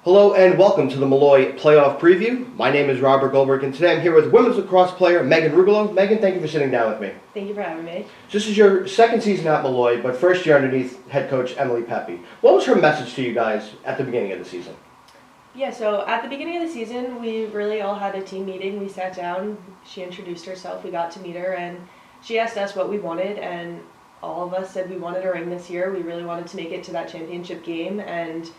Hello and welcome to the Malloy Playoff Preview. My name is Robert Goldberg and today I'm here with women's lacrosse player Megan Rugolo. Megan, thank you for sitting down with me. Thank you for having me. This is your second season at Malloy, but first year underneath head coach Emily Pepe. What was her message to you guys at the beginning of the season? Yeah, so at the beginning of the season, we really all had a team meeting. We sat down, she introduced herself, we got to meet her, and she asked us what we wanted, and all of us said we wanted a ring this year. We really wanted to make it to that championship game, and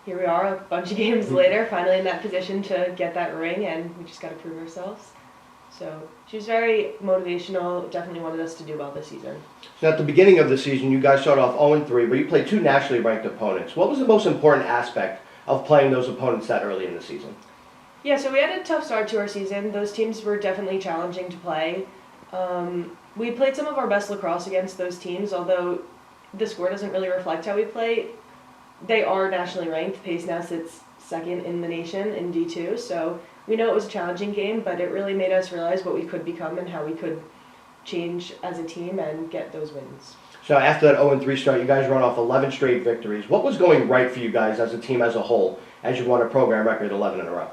here we are, a bunch of games later, finally in that position to get that ring, and we just got to prove ourselves. So she was very motivational, definitely wanted us to do well this season. So at the beginning of the season, you guys started off 0-3, but you played two nationally ranked opponents. What was the most important aspect of playing those opponents that early in the season? Yeah, so we had a tough start to our season. Those teams were definitely challenging to play. We played some of our best lacrosse against those teams, although the score doesn't really reflect how we play. They are nationally ranked. Pace now sits second in the nation in D2, so we know it was a challenging game, but it really made us realize what we could become and how we could change as a team and get those wins. So after that 0-3 start, you guys run off 11 straight victories. What was going right for you guys as a team as a whole as you won a program record 11 in a row?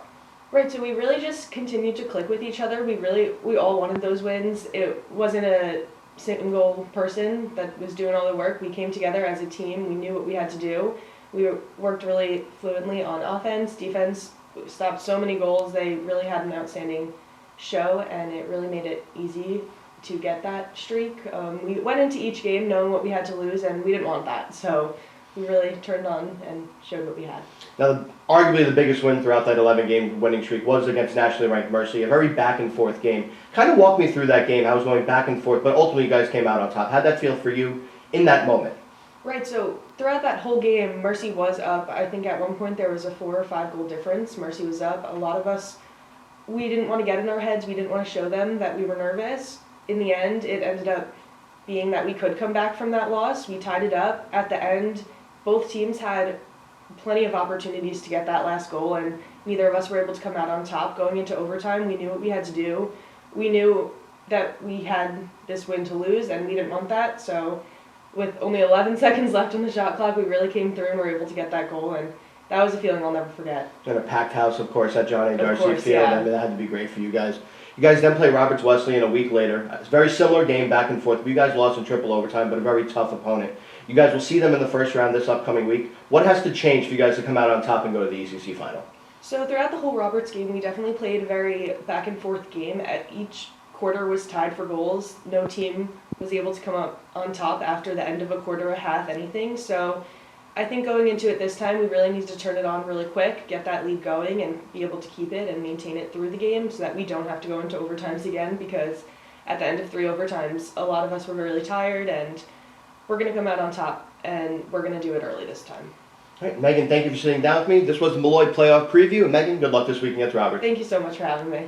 Right, so we really just continued to click with each other. We all wanted those wins. It wasn't a single person that was doing all the work. We came together as a team. We knew what we had to do. We worked really fluently on offense, defense, stopped so many goals. They really had an outstanding show, and it really made it easy to get that streak. We went into each game knowing what we had to lose, and we didn't want that. So we really turned on and showed what we had. Now, arguably the biggest win throughout that 11-game winning streak was against nationally ranked Mercy, a very back-and-forth game. Kind of walk me through that game. I was going back and forth, but ultimately you guys came out on top. How'd that feel for you in that moment? Right, so throughout that whole game, Mercy was up. I think at one point there was a 4 or 5 goal difference. Mercy was up. A lot of us, we didn't want to get in our heads. We didn't want to show them that we were nervous. In the end, it ended up being that we could come back from that loss. We tied it up. At the end, both teams had plenty of opportunities to get that last goal, and neither of us were able to come out on top. Going into overtime, we knew what we had to do. We knew that we had this win to lose, and we didn't want that, so with only 11 seconds left on the shot clock, we really came through and were able to get that goal, and that was a feeling I'll never forget. And a packed house, of course, at John A. Darcy Field. Yeah. I mean, that had to be great for you guys. You guys then play Roberts Wesleyan a week later. It's a very similar game, back and forth. You guys lost in triple overtime, but a very tough opponent. You guys will see them in the first round this upcoming week. What has to change for you guys to come out on top and go to the ECC final? So throughout the whole Roberts game, we definitely played a very back and forth game. At each quarter was tied for goals. No team was able to come up on top after the end of a quarter, a half, anything. So I think going into it this time, we really need to turn it on really quick, get that lead going, and be able to keep it and maintain it through the game so that we don't have to go into overtimes again, because at the end of 3 overtimes, a lot of us were really tired, and we're going to come out on top, and we're going to do it early this time. All right, Megan, thank you for sitting down with me. This was the Malloy Playoff Preview. And Megan, good luck this weekend against Roberts. Thank you so much for having me.